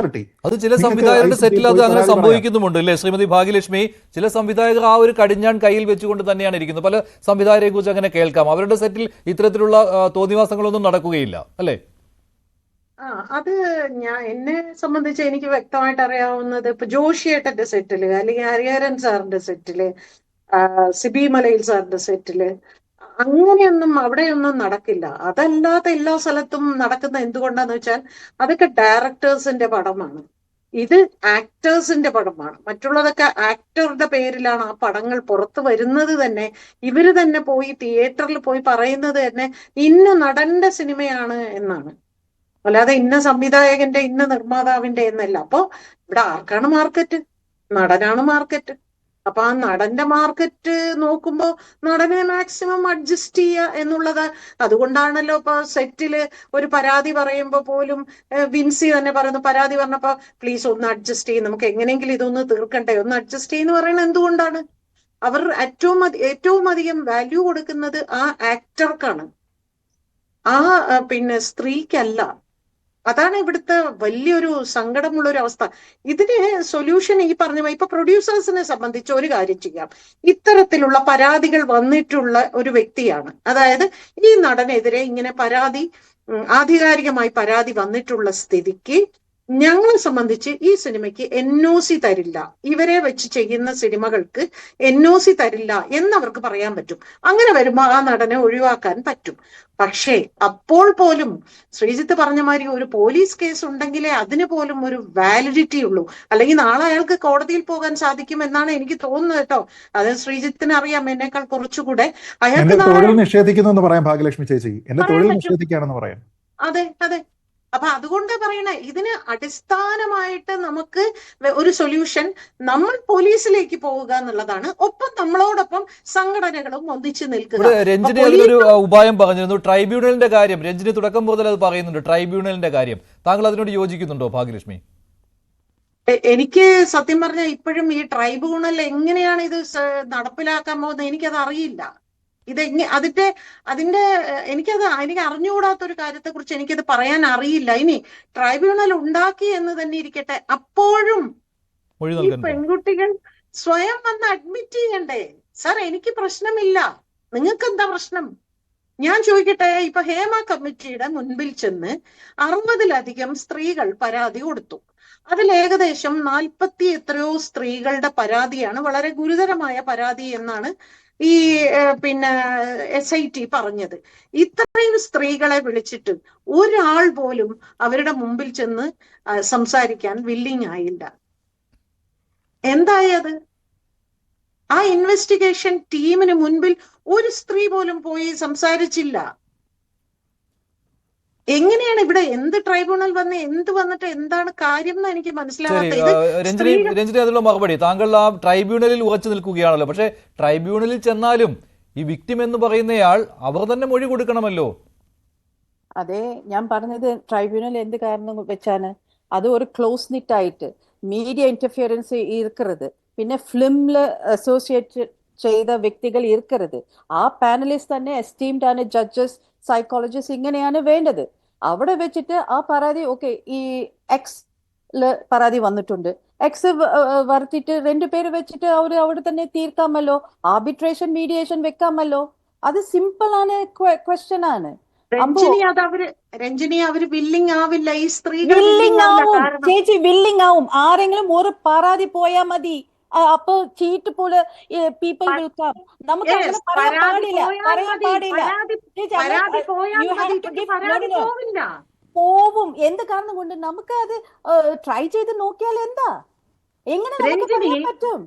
അത് ചില സംവിധായകരുടെ സെറ്റിൽ അത് അങ്ങനെ സംഭവിക്കുന്നുമുണ്ട് അല്ലേ ശ്രീമതി ഭാഗ്യലക്ഷ്മി? ചില സംവിധായകർ ആ ഒരു കടിഞ്ഞാൺ കയ്യിൽ വെച്ചുകൊണ്ട് തന്നെയാണ് ഇരിക്കുന്നത്. പല സംവിധായകരെ കുറിച്ച് അങ്ങനെ കേൾക്കാം. അവരുടെ സെറ്റിൽ ഇത്തരത്തിലുള്ള തോന്നിവാസങ്ങളൊന്നും നടക്കുകയില്ല അല്ലേ? അത് എന്നെ സംബന്ധിച്ച് എനിക്ക് വ്യക്തമായിട്ട് അറിയാവുന്നത് ഇപ്പൊ ജോഷിയേട്ടന്റെ സെറ്റില്, അല്ലെങ്കിൽ ഹരിഹരൻ സാറിന്റെ സെറ്റില്, സിബി മലയിൽ സാറിന്റെ സെറ്റില് അങ്ങനെയൊന്നും അവിടെയൊന്നും നടക്കില്ല. അതല്ലാതെ എല്ലാ സ്ഥലത്തും നടക്കുന്ന എന്തുകൊണ്ടാന്ന് വെച്ചാൽ അതൊക്കെ ഡയറക്ടേഴ്സിന്റെ പടമാണ്, ഇത് ആക്ടേഴ്സിന്റെ പടമാണ്. മറ്റുള്ളതൊക്കെ ആക്ടറുടെ പേരിലാണ് ആ പടങ്ങൾ പുറത്തു വരുന്നത് തന്നെ. ഇവര് തന്നെ പോയി തിയേറ്ററിൽ പോയി പറയുന്നത് തന്നെ ഇന്ന നടന്റെ സിനിമയാണ് എന്നാണ്, അല്ലാതെ ഇന്ന സംവിധായകന്റെ ഇന്ന നിർമ്മാതാവിന്റെ എന്നല്ല. അപ്പൊ ഇവിടെ ആർക്കാണ് മാർക്കറ്റ്? നടനാണ് മാർക്കറ്റ്. അപ്പൊ ആ നടന്റെ മാർക്കറ്റ് നോക്കുമ്പോ നടനെ മാക്സിമം അഡ്ജസ്റ്റ് ചെയ്യുക എന്നുള്ളത്. അതുകൊണ്ടാണല്ലോ ഇപ്പൊ സെറ്റില് ഒരു പരാതി പറയുമ്പോ പോലും വിൻസി തന്നെ പറയുന്നു, പരാതി പറഞ്ഞപ്പോ പ്ലീസ് ഒന്ന് അഡ്ജസ്റ്റ് ചെയ്യും, നമുക്ക് എങ്ങനെയെങ്കിലും ഇതൊന്ന് തീർക്കണ്ടേ, ഒന്ന് അഡ്ജസ്റ്റ് ചെയ്യുന്ന പറയുന്നത് എന്തുകൊണ്ടാണ്? അവർ ഏറ്റവും അധികം വാല്യൂ കൊടുക്കുന്നത് ആ ആക്ടർക്കാണ്, ആ സ്ത്രീക്കല്ല. അതാണ് ഇവിടുത്തെ വലിയൊരു സങ്കടമുള്ള ഒരു അവസ്ഥ. ഇതിന് സൊല്യൂഷൻ ഈ പറഞ്ഞ ഇപ്പൊ പ്രൊഡ്യൂസേഴ്സിനെ സംബന്ധിച്ച് ഒരു കാര്യം ചെയ്യാം. ഇത്തരത്തിലുള്ള പരാതികൾ വന്നിട്ടുള്ള ഒരു വ്യക്തിയാണ്, അതായത് ഈ നടനെതിരെ ഇങ്ങനെ ആധികാരികമായി പരാതി വന്നിട്ടുള്ള സ്ഥിതിക്ക് ഞങ്ങളെ സംബന്ധിച്ച് ഈ സിനിമയ്ക്ക് NOC തരില്ല, ഇവരെ വെച്ച് ചെയ്യുന്ന സിനിമകൾക്ക് NOC തരില്ല എന്നവർക്ക് പറയാൻ പറ്റും. അങ്ങനെ വരുമ്പോൾ ആ നടനെ ഒഴിവാക്കാൻ പറ്റും. പക്ഷേ അപ്പോൾ പോലും ശ്രീജിത്ത് പറഞ്ഞ മാതിരി ഒരു പോലീസ് കേസ് ഉണ്ടെങ്കിലേ അതിന് പോലും ഒരു വാലിഡിറ്റി ഉള്ളൂ. അല്ലെങ്കിൽ നാളെ അയാൾക്ക് കോടതിയിൽ പോകാൻ സാധിക്കും എന്നാണ് എനിക്ക് തോന്നുന്നത് കേട്ടോ. അത് ശ്രീജിത്തിന് അറിയാം എന്നേക്കാൾ കുറച്ചുകൂടെ. അയാൾക്ക് തൊഴിൽ നിഷേധിക്കുന്നു എന്ന് പറയാം ഭാഗ്യലക്ഷ്മി ചേച്ചി, എന്റെ തൊഴിൽ നിഷേധിക്കുകയാണെന്ന് പറയാം. അതെ അതെ. അപ്പൊ അതുകൊണ്ട് പറയണേ, ഇതിന് അടിസ്ഥാനമായിട്ട് നമുക്ക് ഒരു സൊല്യൂഷൻ നമ്മൾ പോലീസിലേക്ക് പോവുക എന്നുള്ളതാണ്. ഒപ്പം നമ്മളോടൊപ്പം സംഘടനകളും ഒന്നിച്ചു നിൽക്കുക. രഞ്ജിനി അതിലൊരു ഉപായം പറഞ്ഞിരുന്നു, ട്രൈബ്യൂണലിന്റെ കാര്യം. രഞ്ജിനി തുടക്കം മുതൽ അത് പറയുന്നുണ്ട്, ട്രൈബ്യൂണലിന്റെ കാര്യം. താങ്കൾ അതിനോട് യോജിക്കുന്നുണ്ടോ ഭാഗ്യലക്ഷ്മി? എനിക്ക് സത്യം പറഞ്ഞാൽ ഇപ്പോഴും ഈ ട്രൈബ്യൂണൽ എങ്ങനെയാണ് ഇത് നടപ്പിലാക്കാൻ പോകുന്നത് എനിക്കത് അറിയില്ല. അതിന്റെ എനിക്ക് അറിഞ്ഞുകൂടാത്തൊരു കാര്യത്തെ കുറിച്ച് എനിക്കത് പറയാൻ അറിയില്ല. ഇനി ട്രൈബ്യൂണൽ ഉണ്ടാക്കി എന്ന് തന്നെ ഇരിക്കട്ടെ, അപ്പോഴും ഈ പെൺകുട്ടികൾ സ്വയം വന്ന് അഡ്മിറ്റ് ചെയ്യണ്ടേ? സാർ എനിക്ക് പ്രശ്നമില്ല, നിങ്ങൾക്ക് എന്താ പ്രശ്നം? ഞാൻ ചോദിക്കട്ടെ, ഇപ്പൊ ഹേമ കമ്മിറ്റിയുടെ മുൻപിൽ ചെന്ന് 60-ലധികം സ്ത്രീകൾ പരാതി കൊടുത്തു. അതിൽ ഏകദേശം 40 എത്രയോ സ്ത്രീകളുടെ പരാതിയാണ് വളരെ ഗുരുതരമായ പരാതി എന്നാണ് ഈ SIT പറഞ്ഞത്. ഇത്രയും സ്ത്രീകളെ വിളിച്ചിട്ട് ഒരാൾ പോലും അവരുടെ മുമ്പിൽ ചെന്ന് സംസാരിക്കാൻ വില്ലിങ് ആയില്ല. എന്തായത്? ആ ഇൻവെസ്റ്റിഗേഷൻ ടീമിന് മുൻപിൽ ഒരു സ്ത്രീ പോലും പോയി സംസാരിച്ചില്ല. എങ്ങനെയാണ് ഇവിടെ എന്ത് ട്രൈബ്യൂണൽ വന്നിട്ട് എന്താണ് കാര്യം എന്ന് എനിക്ക് മനസ്സിലാവാത്തത്. രഞ്ജിനി അതിനുള്ള മറുപടി, താങ്കൾ ആ ട്രൈബ്യൂണലിൽ ഉറച്ചു നിൽക്കുകയാണല്ലോ. പക്ഷെ ട്രൈബ്യൂണലിൽ ചെന്നാലും ഈ വിക്ടിം എന്ന് പറയുന്നയാൾ അവർ തന്നെ മൊഴി കൊടുക്കണമല്ലോ. അതെ ഞാൻ പറഞ്ഞത്, ട്രൈബ്യൂണൽ എന്ത് കാരണം വെച്ചാണ് അത് ഒരു ക്ലോസ് നിറ്റ് ആയിട്ട് മീഡിയ ഇന്റർഫിയറൻസ് ഇരിക്കരുത്, പിന്നെ ഫിലിമില് അസോസിയേറ്റ് ചെയ്ത വ്യക്തികൾ ഇരിക്കരുത്. ആ പാനലിസ്റ്റ് തന്നെ എസ്റ്റീംഡ് ആണ്, ജഡ്ജസ്, സൈക്കോളജിസ്റ്റ്, ഇങ്ങനെയാണ് വേണ്ടത്. അവിടെ വെച്ചിട്ട് ആ പരാതി ഈ എക്സില് പരാതി വന്നിട്ടുണ്ട്, എക്സ് വരുത്തിട്ട് 2 പേര് വെച്ചിട്ട് അവിടെ തന്നെ തീർക്കാമല്ലോ, ആർബിട്രേഷൻ മീഡിയേഷൻ വെക്കാമല്ലോ. അത് സിമ്പിൾ ആണ്, ക്വസ്റ്റ്യൻ ആണ്. രഞ്ജിനി അവര് വില്ലിങ് ആവില്ല, ഈ സ്ത്രീകൾ ചേച്ചി വില്ലിങ് ആവും. ആരെങ്കിലും ഒരു പരാതി പോയാൽ മതി, അപ്പൊ ചീറ്റ് പോലെ പീപ്പിൾ വിൽ കം. നമുക്ക് അങ്ങനെ പറയാൻ പാടില്ല. പോവും. എന്ത് കാരണം കൊണ്ട്? നമുക്ക് അത് ട്രൈ ചെയ്ത് നോക്കിയാൽ എന്താ, എങ്ങനെ നമുക്ക് പറയാൻ പറ്റും?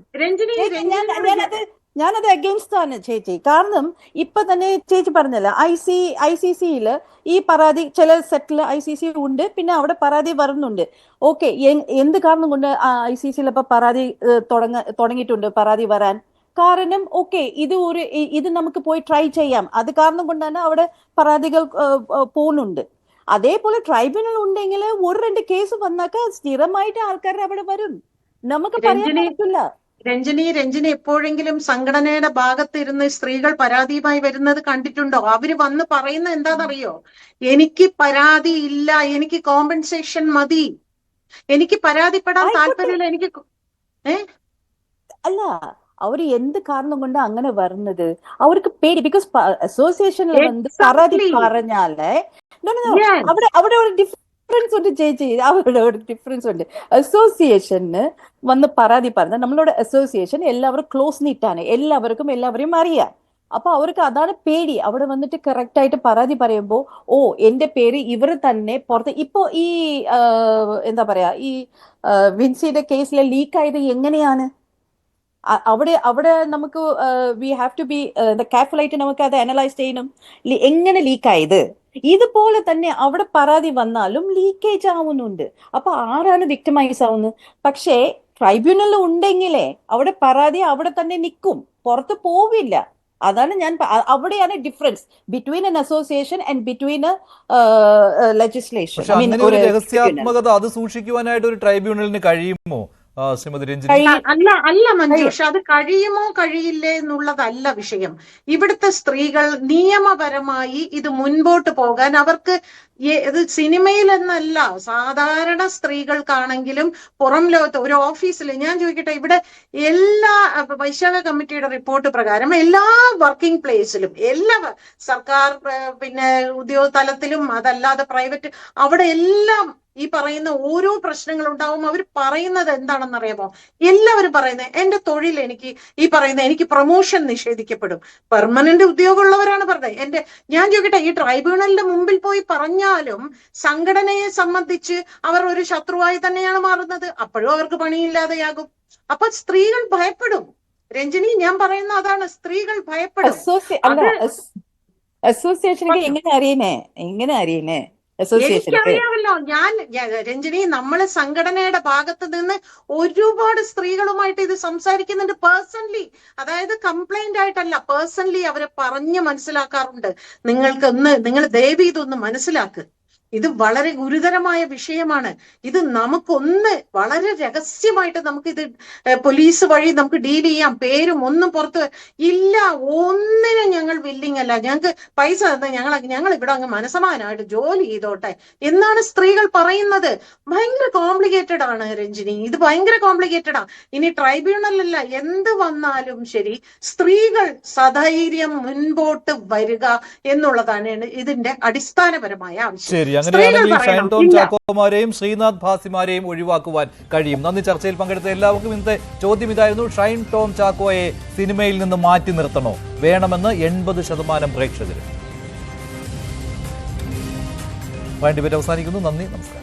ഞാനത് അഗെയിൻസ്റ്റ് ആണ് ചേച്ചി. കാരണം ഇപ്പൊ തന്നെ ചേച്ചി പറഞ്ഞല്ല, ICC ഈ പരാതി ചില സെറ്റില് ICC ഉണ്ട്, പിന്നെ അവിടെ പരാതി വരുന്നുണ്ട്. എന്ത് കാരണം കൊണ്ട് ICC ഇപ്പൊ പരാതി തുടങ്ങിയിട്ടുണ്ട് പരാതി വരാൻ? കാരണം ഇത് നമുക്ക് പോയി ട്രൈ ചെയ്യാം, അത് കാരണം കൊണ്ടാണ് അവിടെ പരാതികൾ പോകുന്നുണ്ട്. അതേപോലെ ട്രൈബ്യൂണൽ ഉണ്ടെങ്കിൽ 1-2 കേസ് വന്നാക്ക സ്ഥിരമായിട്ട് ആൾക്കാർ അവിടെ വരും, നമുക്ക് പറയാൻ പറ്റില്ല. രഞ്ജിനി എപ്പോഴെങ്കിലും സംഘടനയുടെ ഭാഗത്തിരുന്ന് സ്ത്രീകൾ പരാതിയുമായി വരുന്നത് കണ്ടിട്ടുണ്ടോ? അവര് വന്ന് പറയുന്ന എന്താണെന്നറിയോ? എനിക്ക് പരാതി ഇല്ല, എനിക്ക് കോമ്പൻസേഷൻ മതി. എനിക്ക് പരാതിപ്പെടാൻ ആയിക്കോട്ടെ. താല്പര്യമില്ല. എനിക്ക് അല്ല, അവര് എന്ത് കാരണം കൊണ്ട് അങ്ങനെ വരുന്നത്? അവർക്ക് പേടി. ബിക്കോസ് അസോസിയേഷനിൽ വന്ന് പരാതി Exactly. പറഞ്ഞാലേ no, no, no. Yes. അവിടെ ഒരു ഡിഫറൻസ് ഉണ്ട് ചേച്ചി. അവിടെ ഒരു ഡിഫറൻസ് ഉണ്ട്. അസോസിയേഷന് വന്ന് പരാതി പറഞ്ഞാൽ നമ്മളോട് അസോസിയേഷൻ എല്ലാവരും ക്ലോസ് നീറ്റാണ്, എല്ലാവരെയും അറിയാം. അപ്പൊ അവർക്ക് അതാണ് പേടി. അവിടെ വന്നിട്ട് കറക്റ്റ് ആയിട്ട് പരാതി പറയുമ്പോ എന്റെ പേര് ഇവർ തന്നെ പുറത്ത്. ഇപ്പോ ഈ എന്താ പറയാ, ഈ വിൻസിയുടെ കേസിലെ ലീക്ക് ആയത് എങ്ങനെയാണ്? അവിടെ നമുക്ക് we have to be careful ആയിട്ട് നമുക്ക് അത് അനലൈസ് ചെയ്യണം. എങ്ങനെ ലീക്കായത്? ഇതുപോലെ തന്നെ അവിടെ പരാതി വന്നാലും ലീക്കേജ് ആവുന്നുണ്ട്. അപ്പൊ ആരാണ് വിക്ടിമൈസ് ആവുന്നത്? പക്ഷേ ട്രൈബ്യൂണൽ ഉണ്ടെങ്കിലേ അവിടെ പരാതി അവിടെ തന്നെ നിൽക്കും, പുറത്ത് പോവില്ല. അതാണ് അവിടെയാണ് difference between N association and between legislation. പക്ഷെ അങ്ങനെ ഒരു രഹസ്യാത്മകത അത് സൂക്ഷിക്കുവാനായിട്ട് ഒരു ട്രൈബ്യൂണലിന് കഴിയുമോ ശ്രീമതി രഞ്ജിനി? അല്ല മഞ്ജുഷ, അത് കഴിയുമോ കഴിയില്ലേ എന്നുള്ളതല്ല വിഷയം. ഇവിടുത്തെ സ്ത്രീകൾ നിയമപരമായി ഇത് മുൻപോട്ട് പോകാൻ അവർക്ക് ഇത് സിനിമയിൽ എന്നല്ല, സാധാരണ സ്ത്രീകൾക്കാണെങ്കിലും പുറം ലോകത്ത് ഒരു ഓഫീസിൽ ഞാൻ ചോദിക്കട്ടെ, ഇവിടെ എല്ലാ വൈശാഖ കമ്മിറ്റിയുടെ റിപ്പോർട്ട് പ്രകാരം എല്ലാ വർക്കിംഗ് പ്ലേസിലും, എല്ലാ സർക്കാർ പിന്നെ ഉദ്യോഗ തലത്തിലും അതല്ലാതെ പ്രൈവറ്റ്, അവിടെ എല്ലാം ഈ പറയുന്ന ഓരോ പ്രശ്നങ്ങൾ ഉണ്ടാവും. അവർ പറയുന്നത് എന്താണെന്നറിയാമോ? എല്ലാവരും പറയുന്നത് എന്റെ തൊഴിൽ എനിക്ക് പ്രൊമോഷൻ നിഷേധിക്കപ്പെടും. പെർമനന്റ് ഉദ്യോഗമുള്ളവരാണ് പറഞ്ഞത്. ഞാൻ ചോദിക്കട്ടെ, ഈ ട്രൈബ്യൂണലിന്റെ മുമ്പിൽ പോയി പറഞ്ഞാലും സംഘടനയെ സംബന്ധിച്ച് അവർ ഒരു ശത്രുവായി തന്നെയാണ് മാറുന്നത്. അപ്പോഴും അവർക്ക് പണിയില്ലാതെയാകും. അപ്പൊ സ്ത്രീകൾ ഭയപ്പെടും. രഞ്ജിനി, ഞാൻ പറയുന്ന അതാണ്, സ്ത്രീകൾ ഭയപ്പെടും. അസോസിയേഷനൊക്കെ എങ്ങനെ അറിയണേ? എനിക്കറിയാമല്ലോ. രഞ്ജിനി, നമ്മള് സംഘടനയുടെ ഭാഗത്ത് നിന്ന് ഒരുപാട് സ്ത്രീകളുമായിട്ട് ഇത് സംസാരിക്കുന്നുണ്ട് പേഴ്സണലി. അതായത് കംപ്ലൈന്റ് ആയിട്ടല്ല, പേഴ്സണലി അവരെ പറഞ്ഞ് മനസ്സിലാക്കാറുണ്ട്. നിങ്ങൾ ദയവ് ഇതൊന്ന് മനസ്സിലാക്ക്. ഇത് വളരെ ഗുരുതരമായ വിഷയമാണ്. ഇത് നമുക്കൊന്ന് വളരെ രഹസ്യമായിട്ട് നമുക്കിത് പോലീസ് വഴി നമുക്ക് ഡീൽ ചെയ്യാം. പേരും ഒന്നും പുറത്ത് ഇല്ല, ഒന്നിനും ഞങ്ങൾ വില്ലിങ് അല്ല. ഞങ്ങൾക്ക് പൈസ തന്നാൽ ഞങ്ങൾ ഇവിടെ അങ്ങ് മനസമാനമായിട്ട് ജോലി ചെയ്തോട്ടെ എന്നാണ് സ്ത്രീകൾ പറയുന്നത്. ഭയങ്കര കോംപ്ലിക്കേറ്റഡ് ആണ് രഞ്ജിനി, ഇത് ഭയങ്കര കോംപ്ലിക്കേറ്റഡ് ആണ്. ഇനി ട്രൈബ്യൂണലല്ല, എന്ത് വന്നാലും ശരി സ്ത്രീകൾ സധൈര്യം മുൻപോട്ട് വരിക എന്നുള്ളതാണ് ഇതിന്റെ അടിസ്ഥാനപരമായ ആവശ്യം. അങ്ങനെയാണെങ്കിൽ ഷൈൻ ടോം ചാക്കോമാരെയും ശ്രീനാഥ് ഭാസിമാരെയും ഒഴിവാക്കുവാൻ കഴിയും. നന്ദി. ചർച്ചയിൽ പങ്കെടുത്ത എല്ലാവർക്കും ഇന്നത്തെ ചോദ്യം ഇതായിരുന്നു: ഷൈൻ ടോം ചാക്കോയെ സിനിമയിൽ നിന്ന് മാറ്റി നിർത്തണോ? വേണമെന്ന് 80% പ്രേക്ഷകർ. വേണ്ടി അവസാനിക്കുന്നു. നന്ദി, നമസ്കാരം.